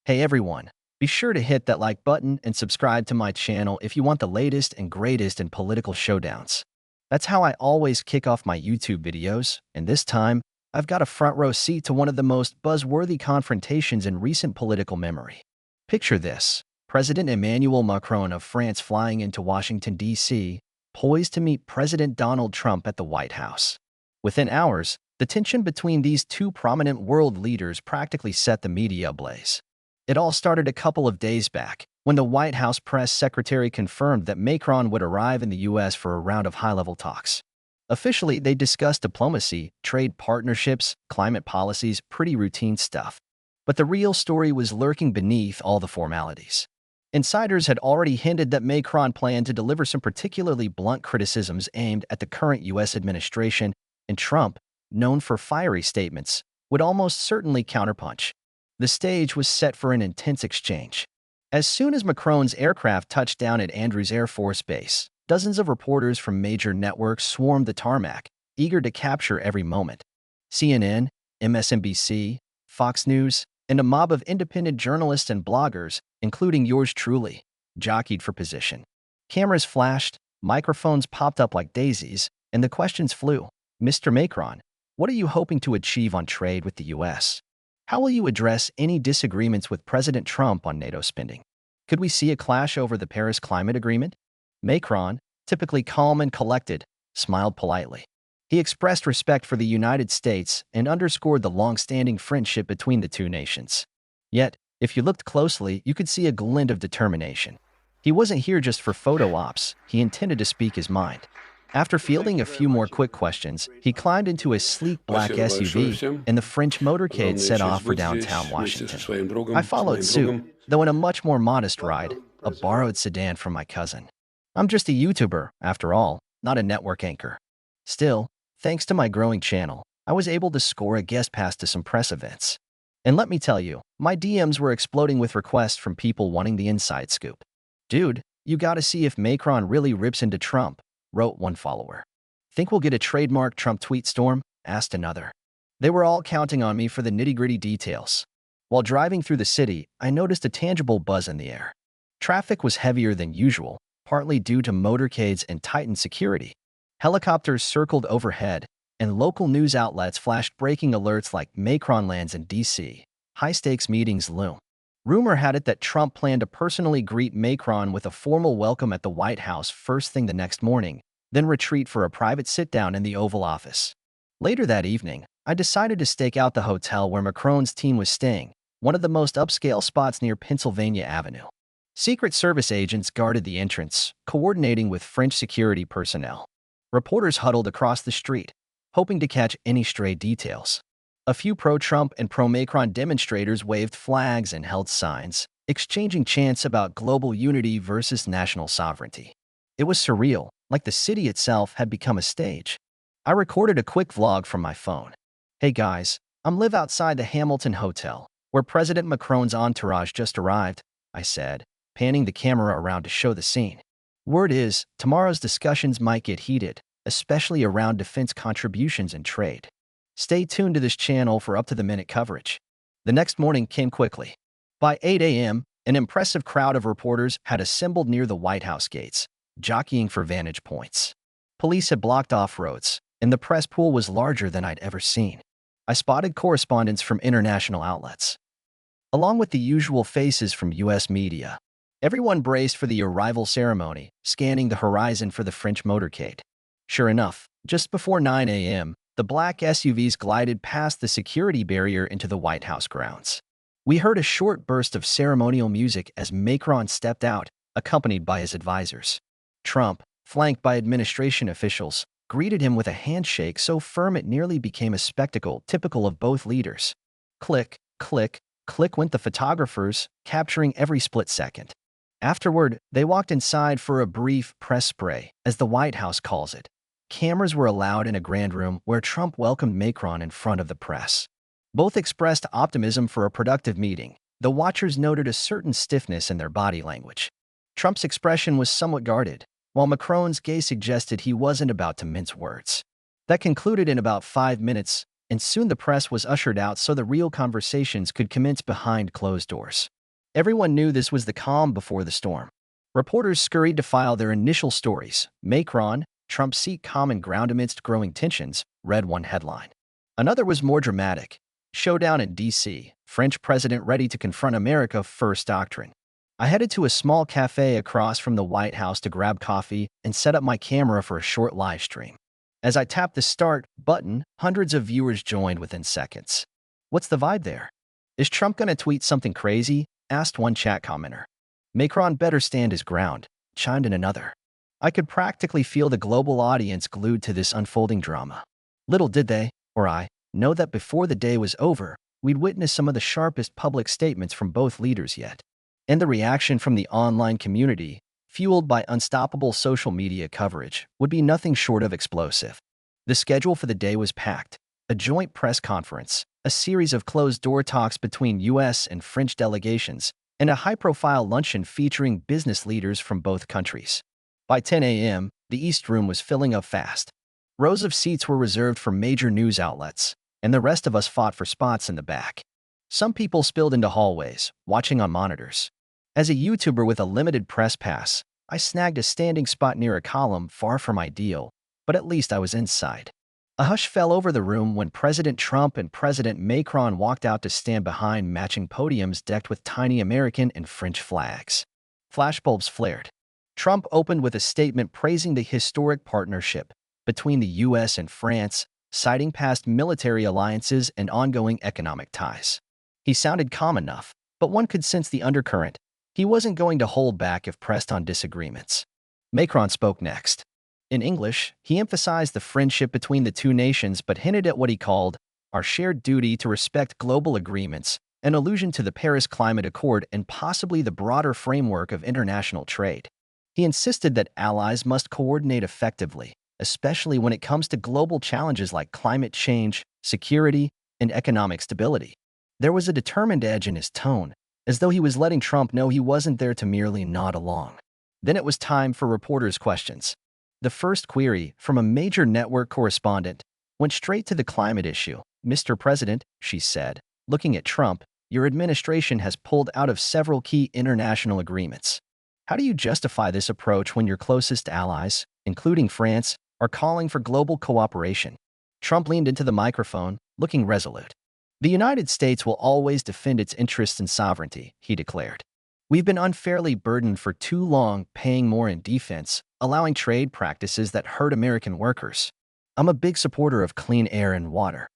Hey everyone, be sure to hit that like button and subscribe to my channel if you want the latest and greatest in political showdowns. That's how I always kick off my YouTube videos, and this time, I've got a front row seat to one of the most buzzworthy confrontations in recent political memory. Picture this: President Emmanuel Macron of France flying into Washington, D.C., poised to meet President Donald Trump at the White House. Within hours, the tension between these two prominent world leaders practically set the media ablaze. It all started a couple of days back, when the White House press secretary confirmed that Macron would arrive in the U.S. for a round of high-level talks. Officially, they discussed diplomacy, trade partnerships, climate policies, pretty routine stuff. But the real story was lurking beneath all the formalities. Insiders had already hinted that Macron planned to deliver some particularly blunt criticisms aimed at the current U.S. administration, and Trump, known for fiery statements, would almost certainly counterpunch. The stage was set for an intense exchange. As soon as Macron's aircraft touched down at Andrews Air Force Base, dozens of reporters from major networks swarmed the tarmac, eager to capture every moment. CNN, MSNBC, Fox News, and a mob of independent journalists and bloggers, including yours truly, jockeyed for position. Cameras flashed, microphones popped up like daisies, and the questions flew. Mr. Macron, what are you hoping to achieve on trade with the U.S.? How will you address any disagreements with President Trump on NATO spending? Could we see a clash over the Paris Climate Agreement? Macron, typically calm and collected, smiled politely. He expressed respect for the United States and underscored the long-standing friendship between the two nations. Yet, if you looked closely, you could see a glint of determination. He wasn't here just for photo ops, he intended to speak his mind. After fielding a few more quick questions, he climbed into a sleek black SUV, and the French motorcade set off for downtown Washington. I followed suit, though in a much more modest ride, a borrowed sedan from my cousin. I'm just a YouTuber, after all, not a network anchor. Still, thanks to my growing channel, I was able to score a guest pass to some press events. And let me tell you, my DMs were exploding with requests from people wanting the inside scoop. Dude, you gotta see if Macron really rips into Trump, wrote one follower. Think we'll get a trademark Trump tweet storm? Asked another. They were all counting on me for the nitty-gritty details. While driving through the city, I noticed a tangible buzz in the air. Traffic was heavier than usual, partly due to motorcades and tightened security. Helicopters circled overhead, and local news outlets flashed breaking alerts like Macron lands in D.C. High-stakes meetings loom. Rumor had it that Trump planned to personally greet Macron with a formal welcome at the White House first thing the next morning, then retreat for a private sit-down in the Oval Office. Later that evening, I decided to stake out the hotel where Macron's team was staying, one of the most upscale spots near Pennsylvania Avenue. Secret Service agents guarded the entrance, coordinating with French security personnel. Reporters huddled across the street, hoping to catch any stray details. A few pro-Trump and pro-Macron demonstrators waved flags and held signs, exchanging chants about global unity versus national sovereignty. It was surreal, like the city itself had become a stage. I recorded a quick vlog from my phone. Hey guys, I'm live outside the Hamilton Hotel, where President Macron's entourage just arrived, I said, panning the camera around to show the scene. Word is, tomorrow's discussions might get heated, especially around defense contributions and trade. Stay tuned to this channel for up-to-the-minute coverage. The next morning came quickly. By 8 a.m., an impressive crowd of reporters had assembled near the White House gates, jockeying for vantage points. Police had blocked off roads, and the press pool was larger than I'd ever seen. I spotted correspondents from international outlets, along with the usual faces from U.S. media. Everyone braced for the arrival ceremony, scanning the horizon for the French motorcade. Sure enough, just before 9 a.m., the black SUVs glided past the security barrier into the White House grounds. We heard a short burst of ceremonial music as Macron stepped out, accompanied by his advisors. Trump, flanked by administration officials, greeted him with a handshake so firm it nearly became a spectacle typical of both leaders. Click, click, click went the photographers, capturing every split second. Afterward, they walked inside for a brief press spray, as the White House calls it. Cameras were allowed in a grand room where Trump welcomed Macron in front of the press. Both expressed optimism for a productive meeting, though watchers noted a certain stiffness in their body language. Trump's expression was somewhat guarded, while Macron's gaze suggested he wasn't about to mince words. That concluded in about 5 minutes, and soon the press was ushered out so the real conversations could commence behind closed doors. Everyone knew this was the calm before the storm. Reporters scurried to file their initial stories. Macron, Trump seek common ground amidst growing tensions, read one headline. Another was more dramatic. Showdown in D.C., French president ready to confront America first doctrine. I headed to a small cafe across from the White House to grab coffee and set up my camera for a short live stream. As I tapped the start button, hundreds of viewers joined within seconds. What's the vibe there? Is Trump going to tweet something crazy? Asked one chat commenter. Macron better stand his ground, chimed in another. I could practically feel the global audience glued to this unfolding drama. Little did they, or I, know that before the day was over, we'd witness some of the sharpest public statements from both leaders yet. And the reaction from the online community, fueled by unstoppable social media coverage, would be nothing short of explosive. The schedule for the day was packed. A joint press conference, a series of closed-door talks between U.S. and French delegations, and a high-profile luncheon featuring business leaders from both countries. By 10 a.m., the East Room was filling up fast. Rows of seats were reserved for major news outlets, and the rest of us fought for spots in the back. Some people spilled into hallways, watching on monitors. As a YouTuber with a limited press pass, I snagged a standing spot near a column far from ideal, but at least I was inside. A hush fell over the room when President Trump and President Macron walked out to stand behind matching podiums decked with tiny American and French flags. Flashbulbs flared. Trump opened with a statement praising the historic partnership between the U.S. and France, citing past military alliances and ongoing economic ties. He sounded calm enough, but one could sense the undercurrent. He wasn't going to hold back if pressed on disagreements. Macron spoke next. In English, he emphasized the friendship between the two nations but hinted at what he called our shared duty to respect global agreements, an allusion to the Paris Climate Accord and possibly the broader framework of international trade. He insisted that allies must coordinate effectively, especially when it comes to global challenges like climate change, security, and economic stability. There was a determined edge in his tone, as though he was letting Trump know he wasn't there to merely nod along. Then it was time for reporters' questions. The first query, from a major network correspondent, went straight to the climate issue. Mr. President, she said, looking at Trump, your administration has pulled out of several key international agreements. How do you justify this approach when your closest allies, including France, are calling for global cooperation? Trump leaned into the microphone, looking resolute. The United States will always defend its interests and sovereignty, he declared. We've been unfairly burdened for too long, paying more in defense, allowing trade practices that hurt American workers. I'm a big supporter of clean air and water,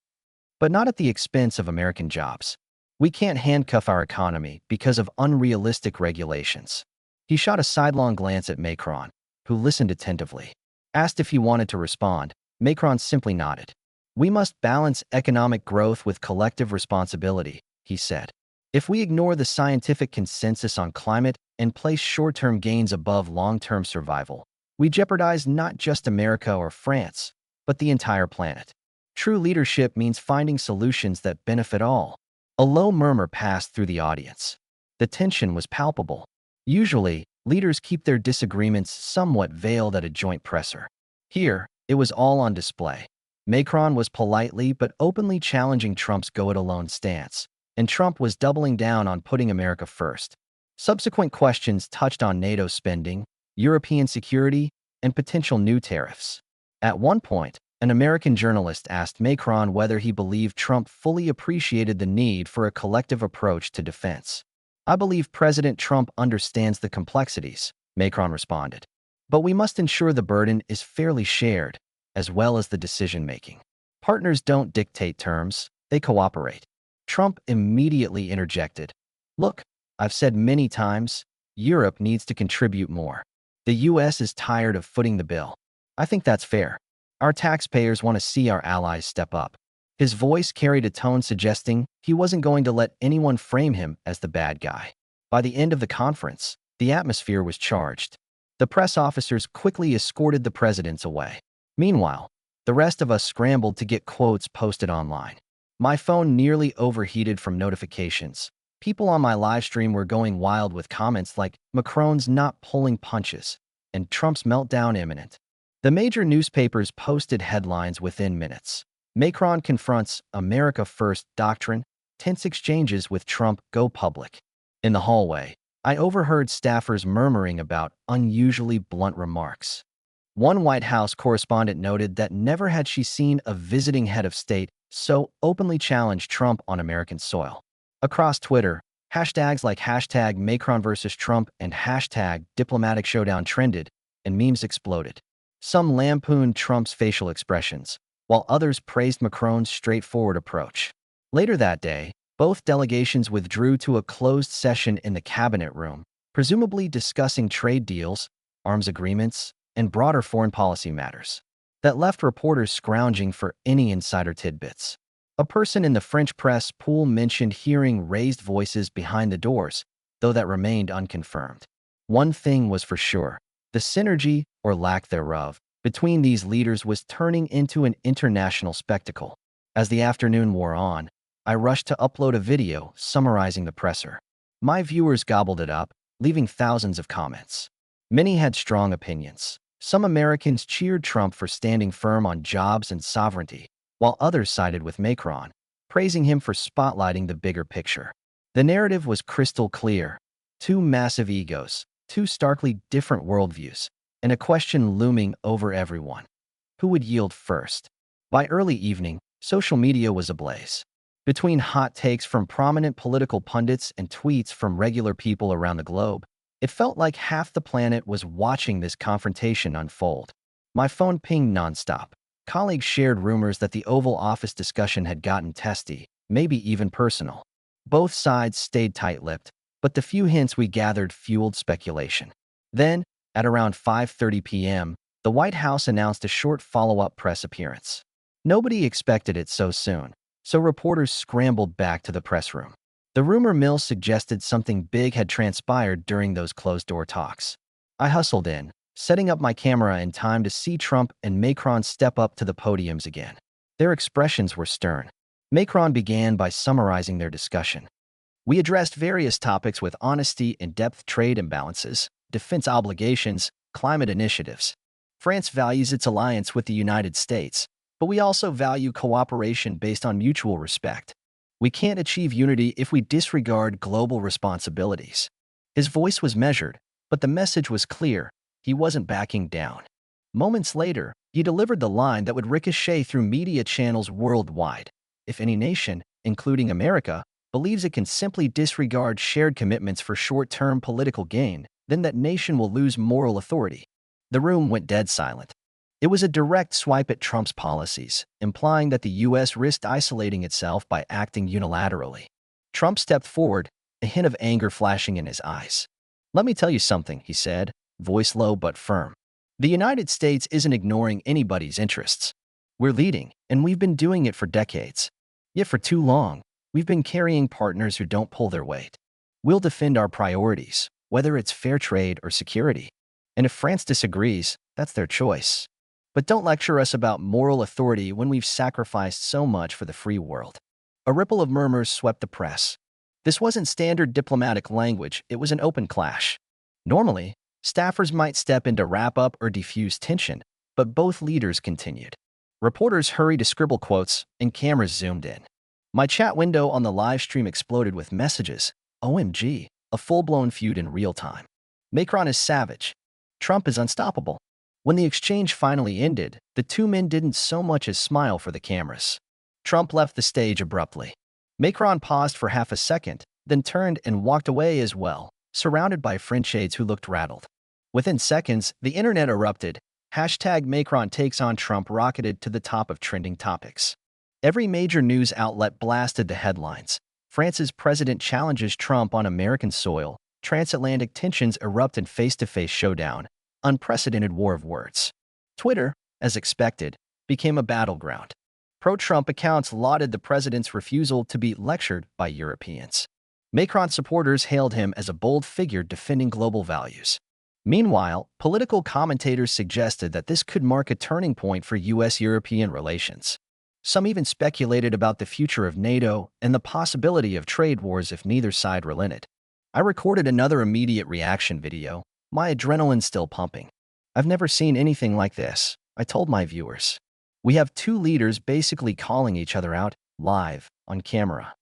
but not at the expense of American jobs. We can't handcuff our economy because of unrealistic regulations. He shot a sidelong glance at Macron, who listened attentively. Asked if he wanted to respond, Macron simply nodded. We must balance economic growth with collective responsibility, he said. If we ignore the scientific consensus on climate and place short-term gains above long-term survival, we jeopardize not just America or France, but the entire planet. True leadership means finding solutions that benefit all. A low murmur passed through the audience. The tension was palpable. Usually, leaders keep their disagreements somewhat veiled at a joint presser. Here, it was all on display. Macron was politely but openly challenging Trump's go-it-alone stance, and Trump was doubling down on putting America first. Subsequent questions touched on NATO spending, European security, and potential new tariffs. At one point, an American journalist asked Macron whether he believed Trump fully appreciated the need for a collective approach to defense. I believe President Trump understands the complexities, Macron responded. But we must ensure the burden is fairly shared, as well as the decision-making. Partners don't dictate terms, they cooperate. Trump immediately interjected. Look, I've said many times, Europe needs to contribute more. The U.S. is tired of footing the bill. I think that's fair. Our taxpayers want to see our allies step up. His voice carried a tone suggesting he wasn't going to let anyone frame him as the bad guy. By the end of the conference, the atmosphere was charged. The press officers quickly escorted the presidents away. Meanwhile, the rest of us scrambled to get quotes posted online. My phone nearly overheated from notifications. People on my live stream were going wild with comments like, Macron's not pulling punches, and Trump's meltdown imminent. The major newspapers posted headlines within minutes. Macron confronts America First doctrine, tense exchanges with Trump go public. In the hallway, I overheard staffers murmuring about unusually blunt remarks. One White House correspondent noted that never had she seen a visiting head of state so openly challenge Trump on American soil. Across Twitter, hashtags like hashtag Macron versus Trump and hashtag diplomatic showdown trended, and memes exploded. Some lampooned Trump's facial expressions, while others praised Macron's straightforward approach. Later that day, both delegations withdrew to a closed session in the cabinet room, presumably discussing trade deals, arms agreements, and broader foreign policy matters. That left reporters scrounging for any insider tidbits. A person in the French press pool mentioned hearing raised voices behind the doors, though that remained unconfirmed. One thing was for sure: the synergy, or lack thereof, between these leaders was turning into an international spectacle. As the afternoon wore on, I rushed to upload a video summarizing the presser. My viewers gobbled it up, leaving thousands of comments. Many had strong opinions. Some Americans cheered Trump for standing firm on jobs and sovereignty, while others sided with Macron, praising him for spotlighting the bigger picture. The narrative was crystal clear: two massive egos, two starkly different worldviews, and a question looming over everyone: who would yield first? By early evening, social media was ablaze. Between hot takes from prominent political pundits and tweets from regular people around the globe, it felt like half the planet was watching this confrontation unfold. My phone pinged nonstop. Colleagues shared rumors that the Oval Office discussion had gotten testy, maybe even personal. Both sides stayed tight-lipped, but the few hints we gathered fueled speculation. Then, at around 5:30 p.m., the White House announced a short follow-up press appearance. Nobody expected it so soon, so reporters scrambled back to the press room. The rumor mill suggested something big had transpired during those closed-door talks. I hustled in, setting up my camera in time to see Trump and Macron step up to the podiums again. Their expressions were stern. Macron began by summarizing their discussion. "We addressed various topics with honesty: in-depth trade imbalances, defense obligations, climate initiatives. France values its alliance with the United States, but we also value cooperation based on mutual respect. We can't achieve unity if we disregard global responsibilities." His voice was measured, but the message was clear: he wasn't backing down. Moments later, he delivered the line that would ricochet through media channels worldwide: if any nation, including America, believes it can simply disregard shared commitments for short-term political gain, then that nation will lose moral authority. The room went dead silent. It was a direct swipe at Trump's policies, implying that the U.S. risked isolating itself by acting unilaterally. Trump stepped forward, a hint of anger flashing in his eyes. "Let me tell you something," he said, voice low but firm. "The United States isn't ignoring anybody's interests. We're leading, and we've been doing it for decades. Yet for too long, we've been carrying partners who don't pull their weight. We'll defend our priorities, whether it's fair trade or security. And if France disagrees, that's their choice. But don't lecture us about moral authority when we've sacrificed so much for the free world." A ripple of murmurs swept the press. This wasn't standard diplomatic language, it was an open clash. Normally, staffers might step in to wrap up or defuse tension, but both leaders continued. Reporters hurried to scribble quotes, and cameras zoomed in. My chat window on the live stream exploded with messages: "OMG, a full-blown feud in real time. Macron is savage. Trump is unstoppable." When the exchange finally ended, the two men didn't so much as smile for the cameras. Trump left the stage abruptly. Macron paused for half a second, then turned and walked away as well, surrounded by French aides who looked rattled. Within seconds, the internet erupted. Hashtag Macron takes on Trump rocketed to the top of trending topics. Every major news outlet blasted the headlines: France's president challenges Trump on American soil, transatlantic tensions erupt in face-to-face showdown, unprecedented war of words. Twitter, as expected, became a battleground. Pro-Trump accounts lauded the president's refusal to be lectured by Europeans. Macron supporters hailed him as a bold figure defending global values. Meanwhile, political commentators suggested that this could mark a turning point for U.S.-European relations. Some even speculated about the future of NATO and the possibility of trade wars if neither side relented. I recorded another immediate reaction video, my adrenaline still pumping. "I've never seen anything like this," I told my viewers. "We have two leaders basically calling each other out, live, on camera.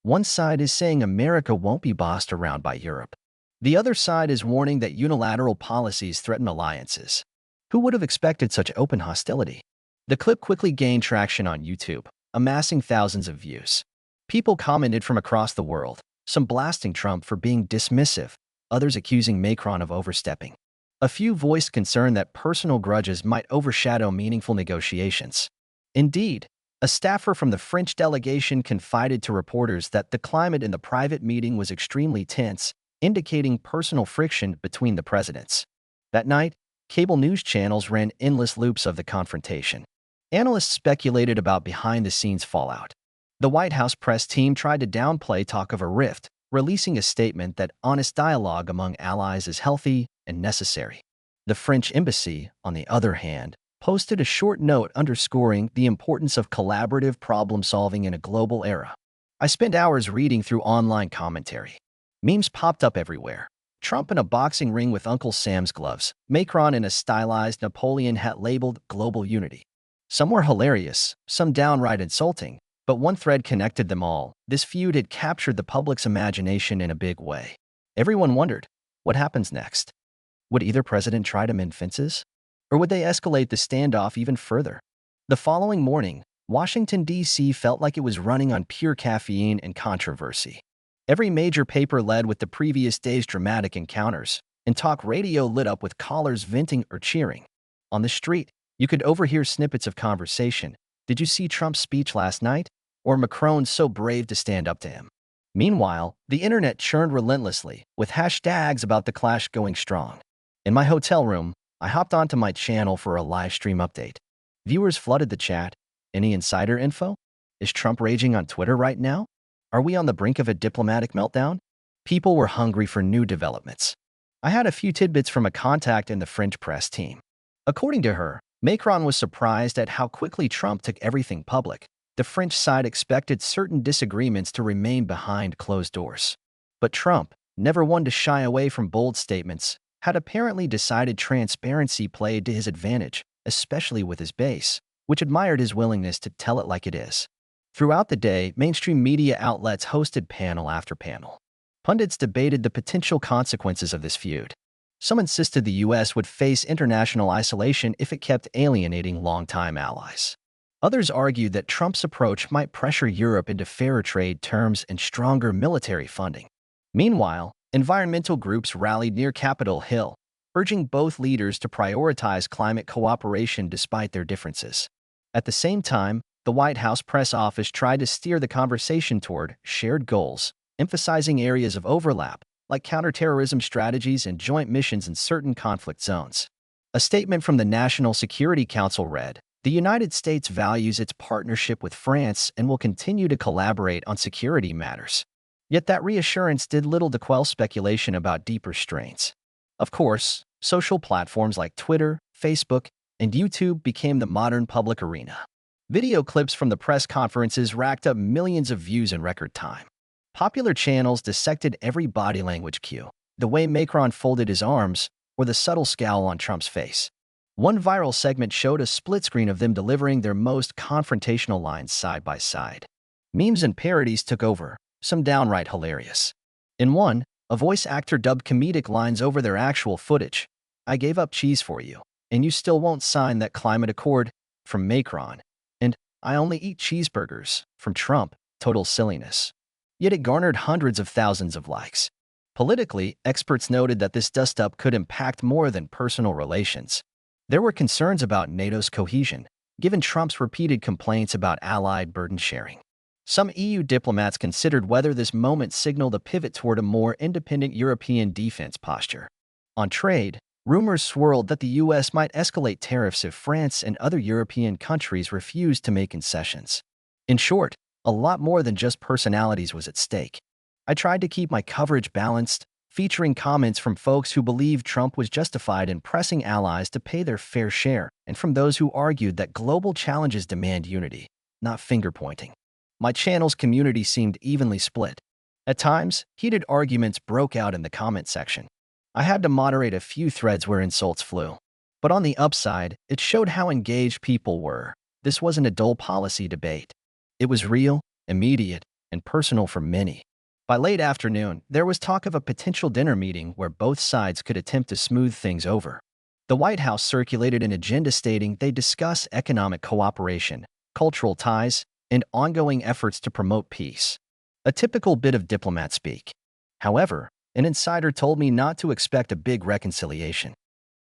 One side is saying America won't be bossed around by Europe. The other side is warning that unilateral policies threaten alliances. Who would have expected such open hostility? The clip quickly gained traction on YouTube, amassing thousands of views. People commented from across the world, some blasting Trump for being dismissive, others accusing Macron of overstepping. A few voiced concern that personal grudges might overshadow meaningful negotiations. Indeed, a staffer from the French delegation confided to reporters that the climate in the private meeting was extremely tense, indicating personal friction between the presidents. That night, cable news channels ran endless loops of the confrontation. Analysts speculated about behind-the-scenes fallout. The White House press team tried to downplay talk of a rift, releasing a statement that honest dialogue among allies is healthy and necessary. The French embassy, on the other hand, posted a short note underscoring the importance of collaborative problem-solving in a global era. I spent hours reading through online commentary. Memes popped up everywhere. Trump in a boxing ring with Uncle Sam's gloves, Macron in a stylized Napoleon hat labeled Global Unity. Some were hilarious, some downright insulting, but one thread connected them all. This feud had captured the public's imagination in a big way. Everyone wondered, what happens next? Would either president try to mend fences? Or would they escalate the standoff even further? The following morning, Washington, D.C. felt like it was running on pure caffeine and controversy. Every major paper led with the previous day's dramatic encounters, and talk radio lit up with callers venting or cheering. On the street, you could overhear snippets of conversation. Did you see Trump's speech last night? Or Macron so brave to stand up to him? Meanwhile, the internet churned relentlessly, with hashtags about the clash going strong. In my hotel room, I hopped onto my channel for a live stream update. Viewers flooded the chat. Any insider info? Is Trump raging on Twitter right now? Are we on the brink of a diplomatic meltdown? People were hungry for new developments. I had a few tidbits from a contact in the French press team. According to her, Macron was surprised at how quickly Trump took everything public. The French side expected certain disagreements to remain behind closed doors. But Trump, never one to shy away from bold statements, had apparently decided transparency played to his advantage, especially with his base, which admired his willingness to tell it like it is. Throughout the day, mainstream media outlets hosted panel after panel. Pundits debated the potential consequences of this feud. Some insisted the U.S. would face international isolation if it kept alienating longtime allies. Others argued that Trump's approach might pressure Europe into fairer trade terms and stronger military funding. Meanwhile, environmental groups rallied near Capitol Hill, urging both leaders to prioritize climate cooperation despite their differences. At the same time, the White House press office tried to steer the conversation toward shared goals, emphasizing areas of overlap, like counterterrorism strategies and joint missions in certain conflict zones. A statement from the National Security Council read, "The United States values its partnership with France and will continue to collaborate on security matters." Yet that reassurance did little to quell speculation about deeper strains. Of course, social platforms like Twitter, Facebook, and YouTube became the modern public arena. Video clips from the press conferences racked up millions of views in record time. Popular channels dissected every body language cue, the way Macron folded his arms, or the subtle scowl on Trump's face. One viral segment showed a split screen of them delivering their most confrontational lines side by side. Memes and parodies took over, some downright hilarious. In one, a voice actor dubbed comedic lines over their actual footage. "I gave up cheese for you, and you still won't sign that climate accord," from Macron. And "I only eat cheeseburgers," from Trump. Total silliness. Yet it garnered hundreds of thousands of likes. Politically, experts noted that this dust-up could impact more than personal relations. There were concerns about NATO's cohesion, given Trump's repeated complaints about allied burden sharing. Some EU diplomats considered whether this moment signaled a pivot toward a more independent European defense posture. On trade, rumors swirled that the U.S. might escalate tariffs if France and other European countries refused to make concessions. In short, a lot more than just personalities was at stake. I tried to keep my coverage balanced, featuring comments from folks who believed Trump was justified in pressing allies to pay their fair share, and from those who argued that global challenges demand unity, not finger-pointing. My channel's community seemed evenly split. At times, heated arguments broke out in the comment section. I had to moderate a few threads where insults flew. But on the upside, it showed how engaged people were. This wasn't a dull policy debate. It was real, immediate, and personal for many. By late afternoon, there was talk of a potential dinner meeting where both sides could attempt to smooth things over. The White House circulated an agenda stating they'd discuss economic cooperation, cultural ties, and ongoing efforts to promote peace. A typical bit of diplomat speak. However, an insider told me not to expect a big reconciliation.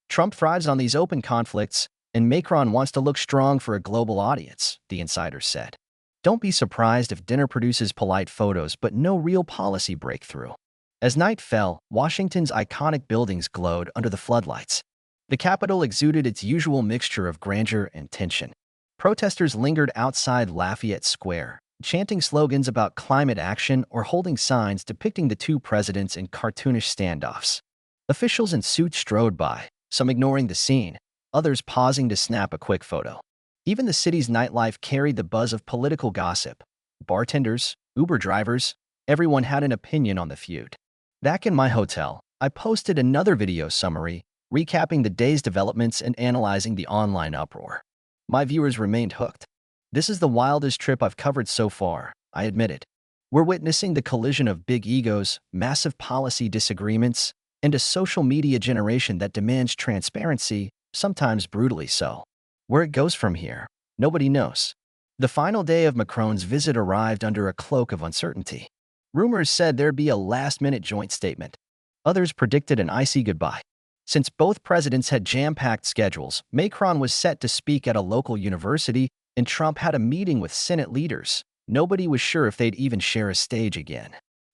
Trump thrives on these open conflicts, and Macron wants to look strong for a global audience, the insider said. Don't be surprised if dinner produces polite photos but no real policy breakthrough. As night fell, Washington's iconic buildings glowed under the floodlights. The Capitol exuded its usual mixture of grandeur and tension. Protesters lingered outside Lafayette Square, chanting slogans about climate action or holding signs depicting the two presidents in cartoonish standoffs. Officials in suits strode by, some ignoring the scene, others pausing to snap a quick photo. Even the city's nightlife carried the buzz of political gossip. Bartenders, Uber drivers, everyone had an opinion on the feud. Back in my hotel, I posted another video summary, recapping the day's developments and analyzing the online uproar. My viewers remained hooked. This is the wildest trip I've covered so far, I admitted. We're witnessing the collision of big egos, massive policy disagreements, and a social media generation that demands transparency, sometimes brutally so. Where it goes from here, nobody knows. The final day of Macron's visit arrived under a cloak of uncertainty. Rumors said there'd be a last-minute joint statement. Others predicted an icy goodbye. Since both presidents had jam-packed schedules, Macron was set to speak at a local university, and Trump had a meeting with Senate leaders. Nobody was sure if they'd even share a stage again.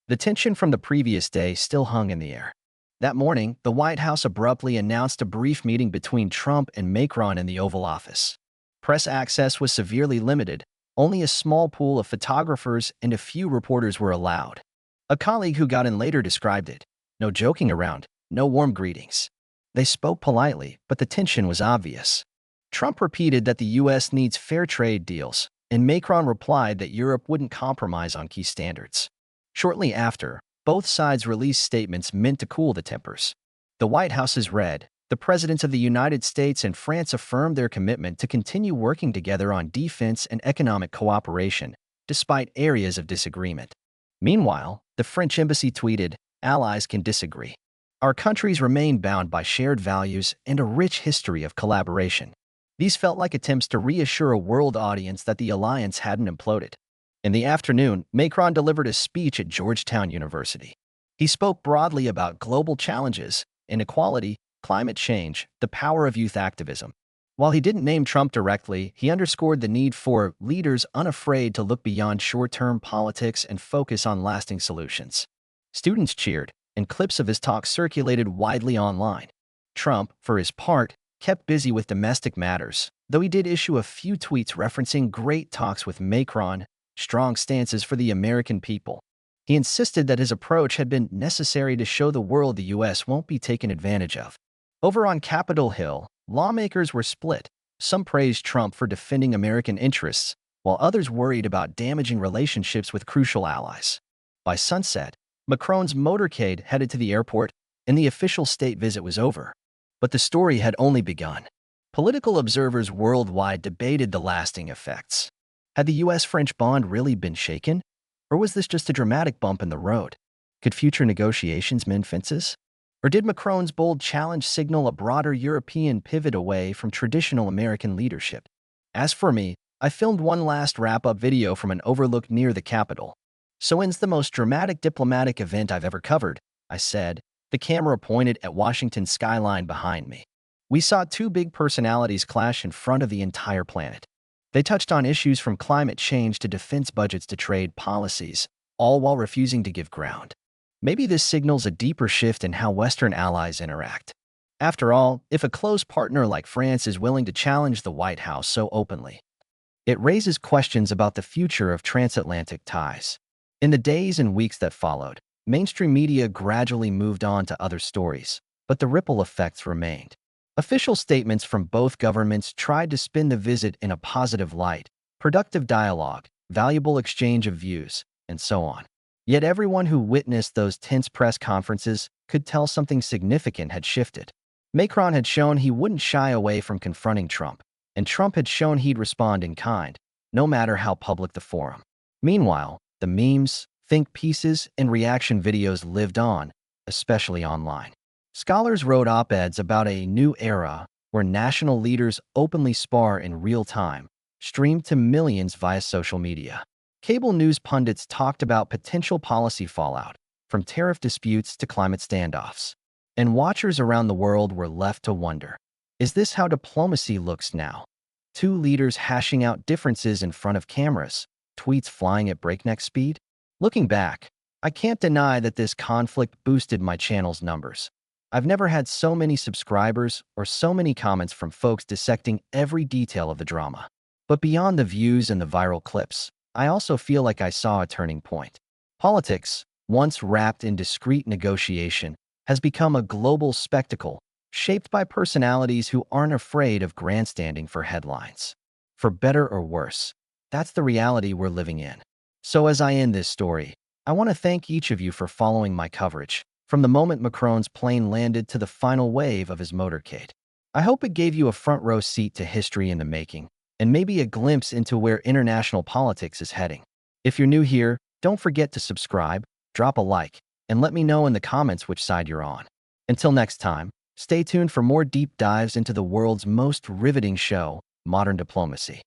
The tension from the previous day still hung in the air. That morning, the White House abruptly announced a brief meeting between Trump and Macron in the Oval Office. Press access was severely limited. Only a small pool of photographers and a few reporters were allowed. A colleague who got in later described it. No joking around, no warm greetings. They spoke politely, but the tension was obvious. Trump repeated that the U.S. needs fair trade deals, and Macron replied that Europe wouldn't compromise on key standards. Shortly after, both sides released statements meant to cool the tempers. The White House's read, the presidents of the United States and France affirmed their commitment to continue working together on defense and economic cooperation, despite areas of disagreement. Meanwhile, the French embassy tweeted, "Allies can disagree. Our countries remain bound by shared values and a rich history of collaboration." These felt like attempts to reassure a world audience that the alliance hadn't imploded. In the afternoon, Macron delivered a speech at Georgetown University. He spoke broadly about global challenges, inequality, climate change, the power of youth activism. While he didn't name Trump directly, he underscored the need for leaders unafraid to look beyond short-term politics and focus on lasting solutions. Students cheered, and clips of his talk circulated widely online. Trump, for his part, kept busy with domestic matters, though he did issue a few tweets referencing great talks with Macron, strong stances for the American people. He insisted that his approach had been necessary to show the world the U.S. won't be taken advantage of. Over on Capitol Hill, lawmakers were split. Some praised Trump for defending American interests, while others worried about damaging relationships with crucial allies. By sunset, Macron's motorcade headed to the airport, and the official state visit was over. But the story had only begun. Political observers worldwide debated the lasting effects. Had the U.S.-French bond really been shaken? Or was this just a dramatic bump in the road? Could future negotiations mend fences? Or did Macron's bold challenge signal a broader European pivot away from traditional American leadership? As for me, I filmed one last wrap-up video from an overlook near the Capitol. "So ends the most dramatic diplomatic event I've ever covered," I said, the camera pointed at Washington's skyline behind me. We saw two big personalities clash in front of the entire planet. They touched on issues from climate change to defense budgets to trade policies, all while refusing to give ground. Maybe this signals a deeper shift in how Western allies interact. After all, if a close partner like France is willing to challenge the White House so openly, it raises questions about the future of transatlantic ties. In the days and weeks that followed, mainstream media gradually moved on to other stories, but the ripple effects remained. Official statements from both governments tried to spin the visit in a positive light, productive dialogue, valuable exchange of views, and so on. Yet everyone who witnessed those tense press conferences could tell something significant had shifted. Macron had shown he wouldn't shy away from confronting Trump, and Trump had shown he'd respond in kind, no matter how public the forum. Meanwhile, The memes, think pieces, and reaction videos lived on, especially online. Scholars wrote op-eds about a new era where national leaders openly spar in real time, streamed to millions via social media. Cable news pundits talked about potential policy fallout, from tariff disputes to climate standoffs. And watchers around the world were left to wonder, is this how diplomacy looks now? Two leaders hashing out differences in front of cameras, tweets flying at breakneck speed? Looking back, I can't deny that this conflict boosted my channel's numbers. I've never had so many subscribers or so many comments from folks dissecting every detail of the drama. But beyond the views and the viral clips, I also feel like I saw a turning point. Politics, once wrapped in discreet negotiation, has become a global spectacle shaped by personalities who aren't afraid of grandstanding for headlines. For better or worse, that's the reality we're living in. So as I end this story, I want to thank each of you for following my coverage, from the moment Macron's plane landed to the final wave of his motorcade. I hope it gave you a front-row seat to history in the making, and maybe a glimpse into where international politics is heading. If you're new here, don't forget to subscribe, drop a like, and let me know in the comments which side you're on. Until next time, stay tuned for more deep dives into the world's most riveting show, modern diplomacy.